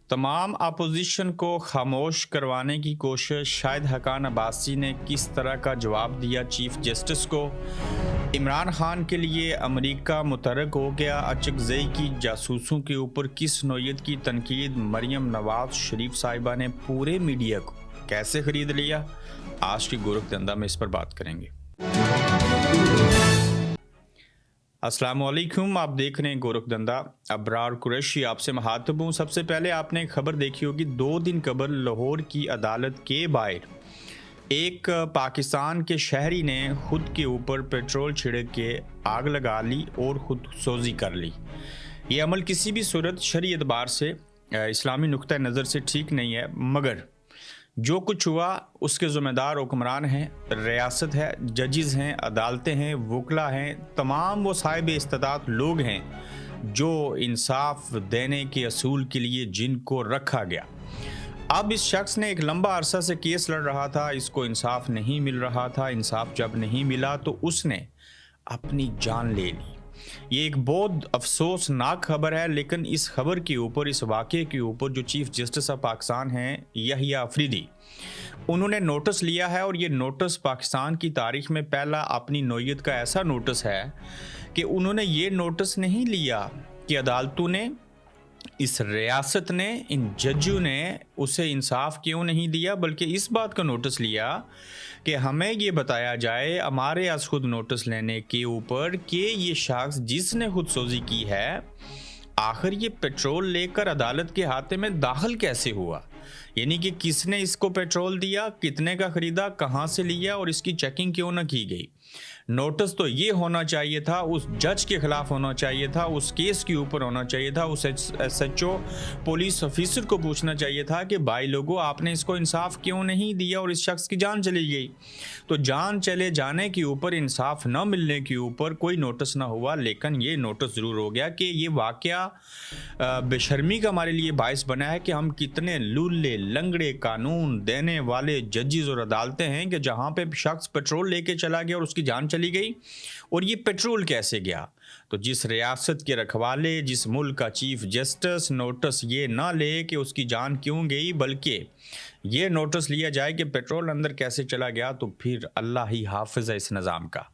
तमाम अपोजिशन को खामोश करवाने की कोशिश। शाहिद हकान अब्बासी ने किस तरह का जवाब दिया चीफ जस्टिस को। इमरान खान के लिए अमेरिका मुतहर्रिक हो गया। अचकज़ई की जासूसों के ऊपर किस नौयत की तनकीद। मरियम नवाज शरीफ साहिबा ने पूरे मीडिया को कैसे ख़रीद लिया। आज की गोरख धंधा में इस पर बात करेंगे। अस्सलाम वालेकुम, आप देख रहे हैं गोरख धंधा। अबरार कुरैशी आपसे मुखातिब हूँ। सबसे पहले आपने खबर देखी होगी, 2 दिन कबल लाहौर की अदालत के बाहर एक पाकिस्तान के शहरी ने खुद के ऊपर पेट्रोल छिड़क के आग लगा ली और खुद सोजी कर ली। ये अमल किसी भी सूरत शरई एतबार से इस्लामी नुक्ता नज़र से ठीक नहीं है, मगर जो कुछ हुआ उसके ज़िम्मेदार हुक्मरान हैं, रियासत है, जजेस हैं, अदालतें हैं, वकला हैं, तमाम वो साहिब इस्तात लोग हैं जो इंसाफ देने के असूल के लिए जिनको रखा गया। अब इस शख्स ने एक लंबा अरसा से केस लड़ रहा था, इसको इंसाफ नहीं मिल रहा था। इंसाफ जब नहीं मिला तो उसने अपनी जान ले ली। ये एक बहुत अफसोसनाक खबर है, लेकिन इस खबर के ऊपर, इस वाक़े के ऊपर जो चीफ जस्टिस ऑफ पाकिस्तान हैं यहिया अफरीदी, उन्होंने नोटिस लिया है। और ये नोटिस पाकिस्तान की तारीख में पहला अपनी नौयत का ऐसा नोटिस है कि उन्होंने ये नोटिस नहीं लिया कि अदालतों ने, इस रियासत ने, इन जजों ने उसे इंसाफ क्यों नहीं दिया, बल्कि इस बात का नोटिस लिया कि हमें ये बताया जाए हमारे आज खुद नोटिस लेने के ऊपर कि ये शख्स जिसने खुद सोजी की है, आखिर ये पेट्रोल लेकर अदालत के हाथे में दाखिल कैसे हुआ। यानी कि किसने इसको पेट्रोल दिया, कितने का ख़रीदा, कहाँ से लिया और इसकी चेकिंग क्यों ना की गई। नोटिस तो ये होना चाहिए था, उस जज के ख़िलाफ़ होना चाहिए था, उस केस के ऊपर होना चाहिए था, उस SHO पुलिस ऑफिसर को पूछना चाहिए था कि भाई लोगों, आपने इसको इंसाफ क्यों नहीं दिया और इस शख्स की जान चली गई। तो जान चले जाने के ऊपर, इंसाफ न मिलने के ऊपर कोई नोटिस ना हुआ, लेकिन ये नोटिस ज़रूर हो गया कि ये वाक़या बेशर्मी का हमारे लिए बायस बना है कि हम कितने लूले लंगड़े कानून देने वाले जजेस और अदालतें हैं कि जहाँ पे शख्स पेट्रोल लेके चला गया और उसकी जान चली गई। और ये पेट्रोल कैसे गया। तो जिस रियासत के रखवाले, जिस मुल्क का चीफ जस्टिस नोटिस ये ना ले कि उसकी जान क्यों गई, बल्कि ये नोटिस लिया जाए कि पेट्रोल अंदर कैसे चला गया, तो फिर अल्लाह ही हाफिज़ है इस निज़ाम का।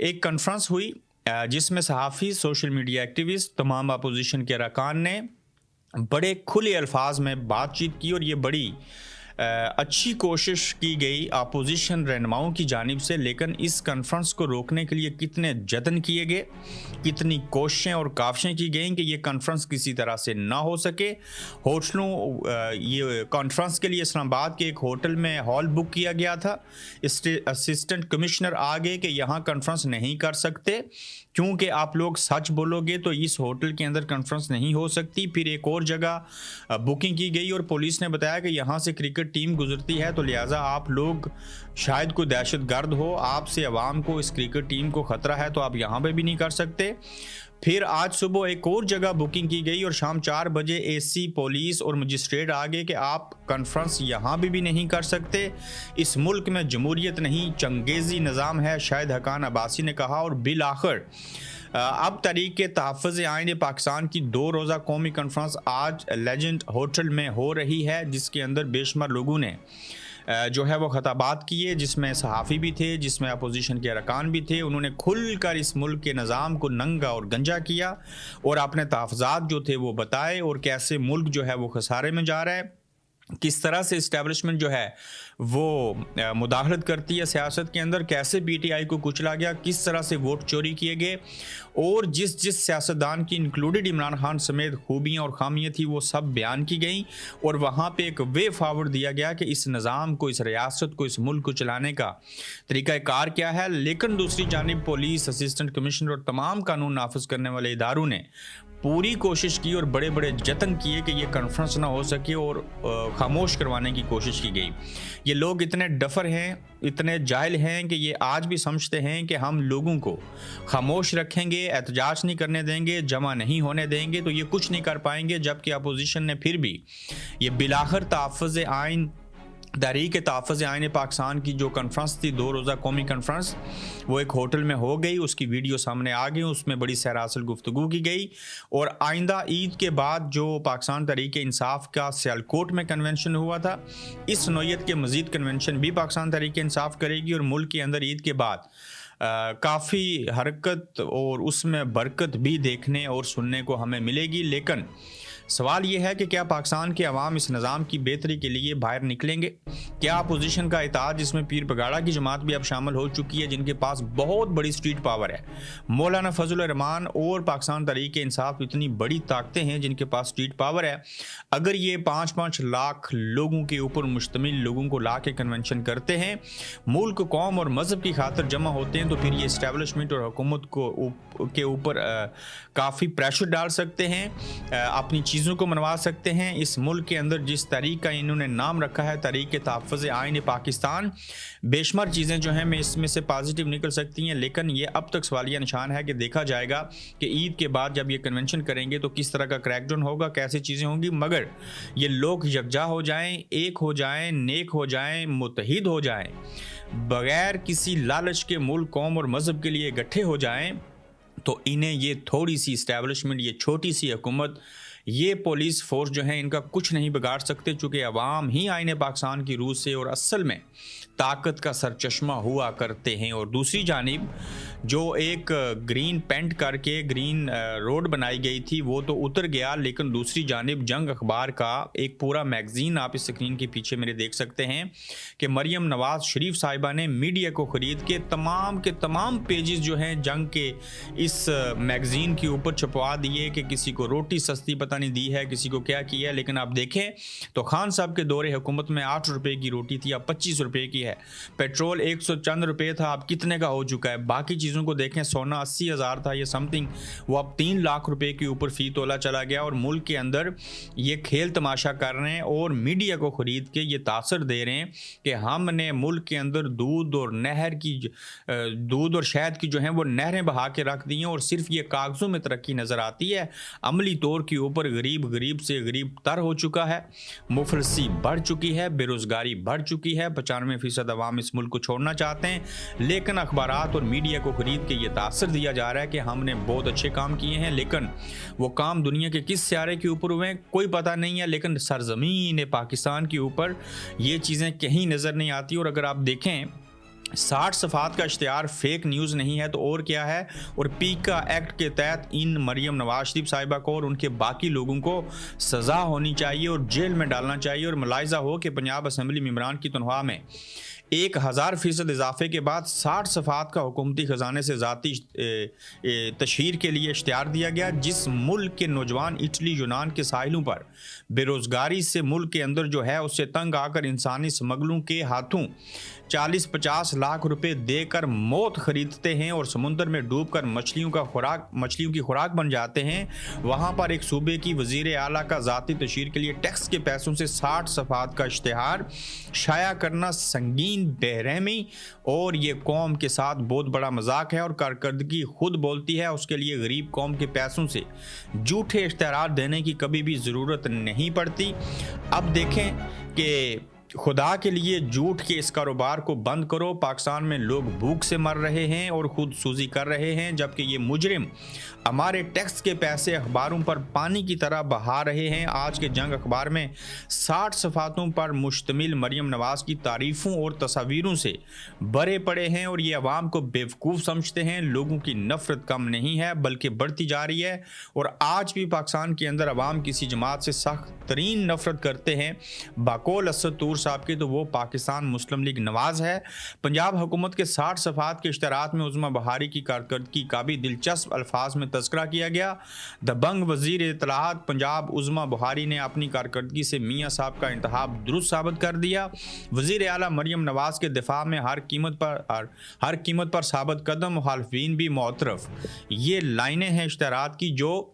एक कॉन्फ्रेंस हुई जिसमें सहाफ़ी, सोशल मीडिया एक्टिविस्ट, तमाम अपोजिशन के अरकान ने बड़े खुले अल्फाज में बातचीत की। और ये बड़ी अच्छी कोशिश की गई अपोजिशन रहनुमाओं की जानिब से, लेकिन इस कॉन्फ्रेंस को रोकने के लिए कितने जतन किए गए, कितनी कोशिशें और काविशें की गई कि ये कॉन्फ्रेंस किसी तरह से ना हो सके। होटलों, ये कॉन्फ्रेंस के लिए इस्लामाबाद के एक होटल में हॉल बुक किया गया था। असिस्टेंट कमिश्नर आ गए कि यहाँ कॉन्फ्रेंस नहीं कर सकते, क्योंकि आप लोग सच बोलोगे तो इस होटल के अंदर कॉन्फ्रेंस नहीं हो सकती। फिर एक और जगह बुकिंग की गई और पुलिस ने बताया कि यहाँ से क्रिकेट टीम गुजरती है, तो लिहाजा आप लोग शायद कोई दहशत गर्द हो, आपसे अवाम को, इस क्रिकेट टीम को ख़तरा है, तो आप यहाँ पे भी नहीं कर सकते। फिर आज सुबह एक और जगह बुकिंग की गई और शाम 4 बजे AC, पुलिस और मजिस्ट्रेट आ गए कि आप कॉन्फ्रेंस यहाँ भी नहीं कर सकते। इस मुल्क में जमहूरियत नहीं, चंगेज़ी निज़ाम है, शाहिद हकान अब्बासी ने कहा। और बिल आखिर अब तहरीक तहफ़्फ़ुज़ आईन पाकिस्तान की 2 रोज़ा कौमी कॉन्फ्रेंस आज लेजेंड होटल में हो रही है, जिसके अंदर बेशुमार लोगों ने जो है वो खताबात किए, जिसमें सहाफ़ी भी थे, जिसमें अपोजिशन के अरकान भी थे। उन्होंने खुलकर इस मुल्क के निज़ाम को नंगा और गंजा किया और अपने तहफ़्फ़ुज़ात जो थे वो बताए, और कैसे मुल्क जो है वो खसारे में जा रहा है, किस तरह से इस्टेब्लिशमेंट जो है वो मुदाखलत करती है सियासत के अंदर, कैसे PTI को कुचला गया, किस तरह से वोट चोरी किए गए, और जिस जिस सियासतदान की इंक्लूडेड इमरान खान समेत खूबियाँ और खामियाँ थी वो सब बयान की गई। और वहाँ पे एक वे फॉरवर्ड दिया गया कि इस निज़ाम को, इस रियासत को, इस मुल्क को चलाने का तरीक़ाकार क्या है। लेकिन दूसरी जानिब पुलिस, असिस्टेंट कमिश्नर और तमाम कानून नाफिज करने वाले इदारों ने पूरी कोशिश की और बड़े बड़े जतन किए कि ये कॉन्फ्रेंस ना हो सके और खामोश करवाने की कोशिश की गई। ये लोग इतने डफर हैं, इतने जाहिल हैं कि ये आज भी समझते हैं कि हम लोगों को खामोश रखेंगे, एहतजाज नहीं करने देंगे, जमा नहीं होने देंगे तो ये कुछ नहीं कर पाएंगे। जबकि अपोजिशन ने फिर भी ये बिलाखिर तहफ़्फ़ुज़ आइन تحریک تحفظ آئین پاکستان کی جو کانفرنس تھی 2 روزہ قومی کانفرنس، وہ ایک ہوٹل میں ہو گئی، اس کی ویڈیو سامنے آ گئی، اس میں بڑی سراسر گفتگو کی گئی، اور آئندہ عید کے بعد جو پاکستان تحریک انصاف کا سیالکوٹ میں کنونشن ہوا تھا، اس نوعیت کے مزید کنونشن بھی پاکستان تحریک انصاف کرے گی، اور ملک کے اندر عید کے بعد کافی حرکت اور اس میں برکت بھی دیکھنے اور سننے کو ہمیں ملے گی۔ لیکن سوال یہ ہے کہ کیا پاکستان کے عوام اس نظام کی بہتری کے لیے باہر نکلیں گے؟ کیا اپوزیشن کا اتحاد، جس میں پیر پگاڑا کی جماعت بھی اب شامل ہو چکی ہے، جن کے پاس بہت بڑی سٹریٹ پاور ہے، مولانا فضل الرحمان اور پاکستان تحریک انصاف اتنی بڑی طاقتیں ہیں جن کے پاس سٹریٹ پاور ہے، اگر یہ 5-5 لاکھ لوگوں کے اوپر مشتمل لوگوں کو لا کے کنونشن کرتے ہیں، ملک، قوم اور مذہب کی خاطر جمع ہوتے ہیں، تو پھر یہ اسٹیبلشمنٹ اور حکومت کے اوپر کافی پریشر ڈال سکتے ہیں، اپنی چیزوں کو منوا سکتے ہیں۔ اس ملک کے اندر جس تحریک کا انہوں نے نام رکھا ہے تحریک تحفظ آئین پاکستان، بے شمار چیزیں جو ہیں میں اس میں سے پازیٹیو نکل سکتی ہیں، لیکن یہ اب تک سوالیہ نشان ہے کہ دیکھا جائے گا کہ عید کے بعد جب یہ کنونشن کریں گے تو کس طرح کا کریک ڈاؤن ہوگا، کیسی چیزیں ہوں گی، مگر یہ لوگ یکجا ہو جائیں، ایک ہو جائیں، نیک ہو جائیں، متحد ہو جائیں، بغیر کسی لالچ کے ملک، قوم اور مذہب کے لیے اکٹھے ہو جائیں، تو انہیں یہ تھوڑی سی اسٹیبلشمنٹ، یہ چھوٹی سی حکومت، یہ پولیس فورس جو ہیں ان کا کچھ نہیں بگاڑ سکتے، چونکہ عوام ہی آئین پاکستان کی روح سے اور اصل میں طاقت کا سرچشمہ ہوا کرتے ہیں۔ اور دوسری جانب جو ایک گرین پینٹ کر کے گرین روڈ بنائی گئی تھی وہ تو اتر گیا، لیکن دوسری جانب جنگ اخبار کا ایک پورا میگزین آپ اس سکرین کے پیچھے میرے دیکھ سکتے ہیں کہ مریم نواز شریف صاحبہ نے میڈیا کو خرید کے تمام پیجز جو ہیں جنگ کے اس میگزین کے اوپر چھپوا دیے کہ کسی کو روٹی سستی پتہ نہیں دی ہے، کسی کو کیا کیا ہے۔ لیکن آپ دیکھیں تو خان صاحب کے دور حکومت میں 8 روپے کی روٹی تھی، اب 25 روپے کی ہے، پیٹرول 100 چند روپے تھا، اب کتنے کا ہو چکا ہے۔ باقی چیزوں کو دیکھیں، سونا 80,000 تھا، یہ سم تھنگ وہ اب 3 لاکھ روپے کے اوپر فی تولہ چلا گیا، اور ملک کے اندر یہ کھیل تماشا کر رہے ہیں اور میڈیا کو خرید کے یہ تاثر دے رہے ہیں کہ ہم نے ملک کے اندر دودھ اور شہد کی جو ہیں وہ نہریں بہا کے رکھ دی ہیں، اور صرف یہ کاغذوں میں ترقی نظر آتی ہے، عملی طور کے اوپر غریب سے غریب تر ہو چکا ہے، مفلسی بڑھ چکی ہے، بے روزگاری بڑھ چکی ہے، 95% عوام اس ملک کو چھوڑنا چاہتے ہیں، لیکن اخبارات اور میڈیا کو خرید کے یہ تاثر دیا جا رہا ہے کہ ہم نے بہت اچھے کام کیے ہیں، لیکن وہ کام دنیا کے کس سیارے کے اوپر ہوئے ہیں کوئی پتہ نہیں ہے، لیکن سرزمین پاکستان کے اوپر یہ چیزیں کہیں نظر نہیں آتی۔ اور اگر آپ دیکھیں 60 صفحات کا اشتہار فیک نیوز نہیں ہے تو اور کیا ہے، اور پیکا ایکٹ کے تحت ان مریم نواز شریف صاحبہ کو اور ان کے باقی لوگوں کو سزا ہونی چاہیے اور جیل میں ڈالنا چاہیے، اور ملاحظہ ہو کہ پنجاب اسمبلی ممبران کی تنخواہ میں 1000% اضافے کے بعد 60 صفحات کا حکومتی خزانے سے ذاتی تشہیر کے لیے اشتہار دیا گیا، جس ملک کے نوجوان اٹلی، یونان کے ساحلوں پر بے روزگاری سے ملک کے اندر جو ہے اس سے تنگ آ کر انسانی سمگلوں کے ہاتھوں 40-50 لاکھ روپے دے کر موت خریدتے ہیں اور سمندر میں ڈوب کر مچھلیوں کی خوراک بن جاتے ہیں، وہاں پر ایک صوبے کی وزیر اعلیٰ کا ذاتی تشہیر کے لیے ٹیکس کے پیسوں سے 60 صفحات کا اشتہار شائع کرنا سنگین بے-رحمی اور یہ قوم کے ساتھ بہت بڑا مذاق ہے، اور کارکردگی خود بولتی ہے، اس کے لیے غریب قوم کے پیسوں سے جھوٹے اشتہارات دینے کی کبھی بھی ضرورت نہیں پڑتی۔ اب دیکھیں کہ خدا کے لیے جھوٹ کے اس کاروبار کو بند کرو، پاکستان میں لوگ بھوک سے مر رہے ہیں اور خود سوزی کر رہے ہیں، جبکہ یہ مجرم ہمارے ٹیکس کے پیسے اخباروں پر پانی کی طرح بہا رہے ہیں۔ آج کے جنگ اخبار میں 60 صفحاتوں پر مشتمل مریم نواز کی تعریفوں اور تصاویروں سے بھرے پڑے ہیں، اور یہ عوام کو بیوقوف سمجھتے ہیں۔ لوگوں کی نفرت کم نہیں ہے بلکہ بڑھتی جا رہی ہے، اور آج بھی پاکستان کے اندر عوام کسی جماعت سے سخت ترین نفرت کرتے ہیں، باقول اسد طور صاحب کے تو وہ پاکستان مسلم لیگ نواز ہے۔ پنجاب حکومت کے 60 صفحات کے اشتہارات میں عظمیٰ بہاری کی کارکردگی کا بھی دلچسپ الفاظ میں تذکرہ کیا گیا۔ دبنگ وزیر اطلاعات پنجاب عظمیٰ بہاری نے اپنی کارکردگی سے میاں صاحب کا انتخاب درست ثابت کر دیا۔ وزیر اعلیٰ مریم نواز کے دفاع میں ہر قیمت پر ثابت قدم، مخالفین بھی معترف، یہ لائنیں ہیں اشتہارات کی جو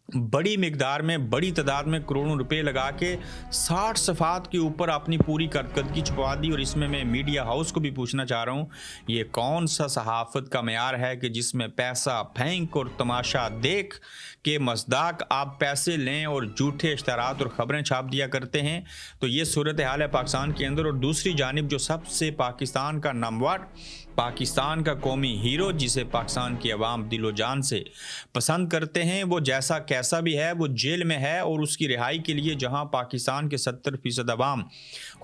बड़ी मिकदार में, बड़ी तादाद में करोड़ों रुपए लगा के 60 सफ़ात के ऊपर अपनी पूरी कारकर्दगी छुपा दी। और इसमें मैं मीडिया हाउस को भी पूछना चाह रहा हूँ, ये कौन सा सहाफ़त का मेयार है कि जिसमें पैसा फेंक और तमाशा देख के मज़दाक आप पैसे लें और झूठे इश्तहारात और ख़बरें छाप दिया करते हैं। तो ये सूरत हाल है पाकिस्तान के अंदर। और दूसरी जानिब जो सबसे पाकिस्तान का नामवर, पाकिस्तान का कौमी हीरो, जिसे पाकिस्तान की अवाम दिलो जान से पसंद करते हैं, वो जैसा कैसा भी है वो जेल में है। और उसकी रिहाई के लिए जहां पाकिस्तान के 70% अवाम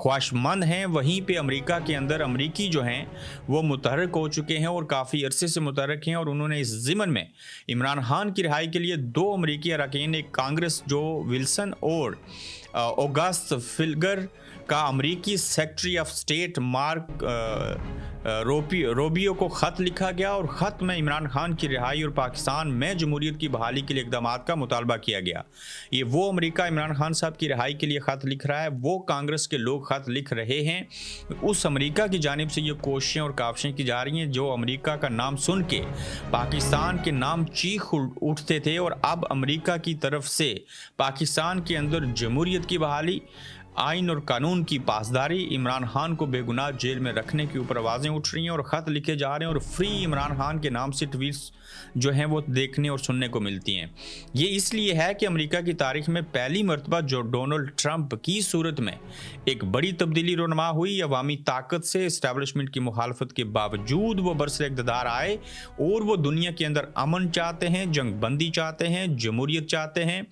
ख्वाहिशमंद हैं, वहीं पे अमेरिका के अंदर अमरीकी जो हैं वो मुतहर्रिक हो चुके हैं और काफ़ी अरसे से मुतहर्रिक हैं। और उन्होंने इस ज़िमन में इमरान खान की रिहाई के लिए 2 अमरीकी अरकान, एक कांग्रेस जो विल्सन और ऑगस्ट फिल्गर का अमरीकी secretary of state mark Rovio को ख़त लिखा गया। और ख़त में इमरान खान की रिहाई और पाकिस्तान में जमहूरियत की बहाली के लिए इक़दाम का मुतालबा किया गया। ये वो अमेरिका इमरान खान साहब की रिहाई के लिए ख़त लिख रहा है, वो कांग्रेस के लोग ख़त लिख रहे हैं। उस अमेरिका की जानिब से ये कोशिशें और काविशें की जा रही हैं जो अमेरिका का नाम सुन के पाकिस्तान के नाम चीख उठते थे। और अब अमेरिका की तरफ से पाकिस्तान के अंदर जमहूरियत की बहाली, आइन और कानून की पासदारी, इमरान खान को बेगुनाह जेल में रखने के ऊपर आवाज़ें उठ रही हैं और ख़त लिखे जा रहे हैं। और फ्री इमरान खान के नाम से ट्वीट्स जो हैं वो देखने और सुनने को मिलती हैं। ये इसलिए है कि अमेरिका की तारीख में पहली मरतबा जो डोनाल्ड ट्रंप की सूरत में एक बड़ी तब्दीली रोनमा हुई, अवामी ताकत से इस्टेब्लिशमेंट की मुखालफत के बावजूद वो बरसर इक़्तिदार आए और वो दुनिया के अंदर अमन चाहते हैं, जंग बंदी चाहते हैं, जमहूरियत चाहते हैं,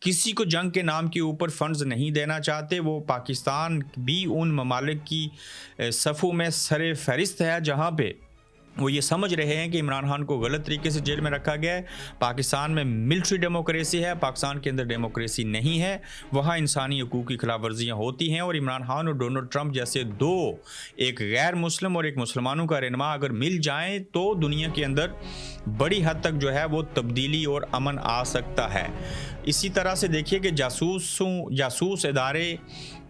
किसी को जंग के नाम के ऊपर फंड्स नहीं देना चाहते। वो पाकिस्तान भी उन ममालिक की सफ़ों में सरे फहरिस्त है जहाँ पे वो ये समझ रहे हैं कि इमरान खान को गलत तरीके से जेल में रखा गया है। पाकिस्तान में मिलिट्री डेमोक्रेसी है, पाकिस्तान के अंदर डेमोक्रेसी नहीं है, वहाँ इंसानी हकूक़ की खिलाफ वर्जियाँ होती हैं। और इमरान खान और डोनाल्ड ट्रंप जैसे दो, एक गैर मुस्लिम और एक मुसलमानों का रहनुमा अगर मिल जाएँ तो दुनिया के अंदर बड़ी हद तक जो है वो तब्दीली और अमन आ सकता है। इसी तरह से देखिए कि जासूस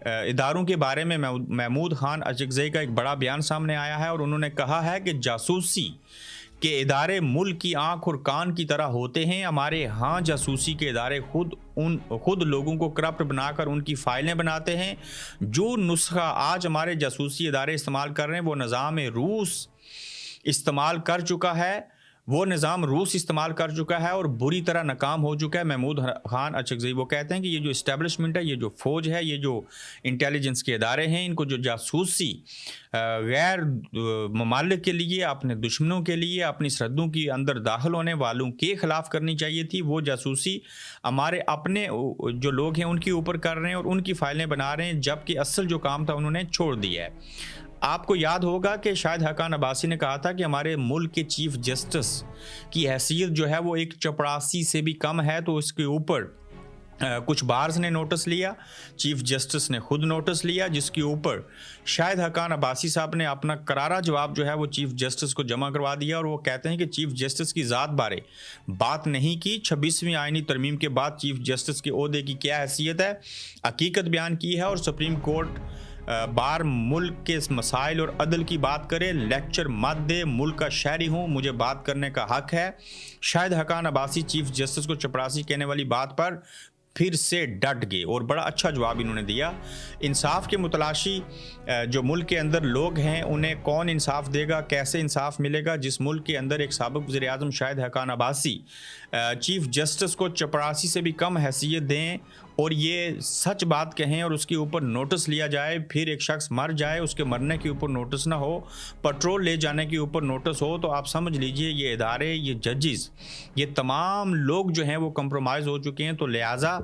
इदारों के बारे में महमूद खान अचकज़ई का एक बड़ा बयान सामने आया है। और उन्होंने कहा है कि जासूसी के इदारे मुल्क की आंख और कान की तरह होते हैं। हमारे यहाँ जासूसी के इदारे खुद लोगों को करप्ट बनाकर उनकी फ़ाइलें बनाते हैं। जो नुस्खा आज हमारे जासूसी इदारे इस्तेमाल कर रहे हैं वो निज़ाम रूस इस्तेमाल कर चुका है, वो निज़ाम रूस इस्तेमाल कर चुका है और बुरी तरह नाकाम हो चुका है। महमूद खान अचकज़ई वो कहते हैं कि ये जो इस्टेब्लिशमेंट है, ये जो फ़ौज है, ये जो इंटेलिजेंस के इदारे हैं, इनको जो जासूसी गैर ममालिक के लिए, अपने दुश्मनों के लिए, अपनी सरहदों के अंदर दाखिल होने वालों के ख़िलाफ़ करनी चाहिए थी। वो जासूसी हमारे अपने जो लोग हैं उनके ऊपर कर रहे हैं और उनकी फ़ाइलें बना रहे हैं, जबकि असल जो काम था उन्होंने छोड़ दिया है। आपको याद होगा कि शायद हकान अब्बासी ने कहा था कि हमारे मुल्क के चीफ जस्टिस की हैसियत जो है वो एक चपरासी से भी कम है। तो इसके ऊपर कुछ बार्स ने नोटिस लिया, चीफ जस्टिस ने खुद नोटिस लिया, जिसके ऊपर शायद हकान अब्बासी साहब ने अपना करारा जवाब जो है वो चीफ जस्टिस को जमा करवा दिया। और वो कहते हैं कि चीफ जस्टिस की ज़ात बारे बात नहीं की, 26वीं आईनी तरमीम के बाद चीफ जस्टिस के ओहदे की क्या हैसियत है, हकीकत बयान की है। और सुप्रीम कोर्ट बार मुल्क के मसाइल और अदल की बात करे, लेक्चर मत दे, मुल्क का शहरी हूँ, मुझे बात करने का हक है। शायद हकान अब्बासी चीफ जस्टिस को चपरासी कहने वाली बात पर फिर से डट गए और बड़ा अच्छा जवाब इन्होंने दिया। इंसाफ के मुतलाशी जो मुल्क के अंदर लोग हैं उन्हें कौन इंसाफ देगा, कैसे इंसाफ मिलेगा, जिस मुल्क के अंदर एक साबिक़ वज़ीर आज़म शाहिद हकान अब्बासी चीफ जस्टिस को चपरासी से भी कम हैसियत दें और ये सच बात कहें और उसके ऊपर नोटिस लिया जाए, फिर एक शख्स मर जाए उसके मरने के ऊपर नोटिस ना हो, पेट्रोल ले जाने के ऊपर नोटिस हो, तो आप समझ लीजिए ये इदारे, ये जजेस, ये तमाम लोग जो हैं वो कंप्रोमाइज़ हो चुके हैं। तो लिहाजा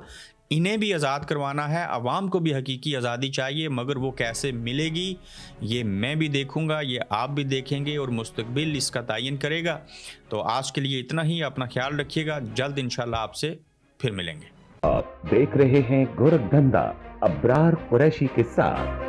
इन्हें भी आज़ाद करवाना है, आवाम को भी हकीकी आज़ादी चाहिए, मगर वो कैसे मिलेगी ये मैं भी देखूंगा, ये आप भी देखेंगे और मुस्तकबिल इसका तयन करेगा। तो आज के लिए इतना ही, अपना ख्याल रखिएगा, जल्द इंशाल्लाह आपसे फिर मिलेंगे। आप देख रहे हैं गोरखधंधा अब्रार कुरैशी के साथ।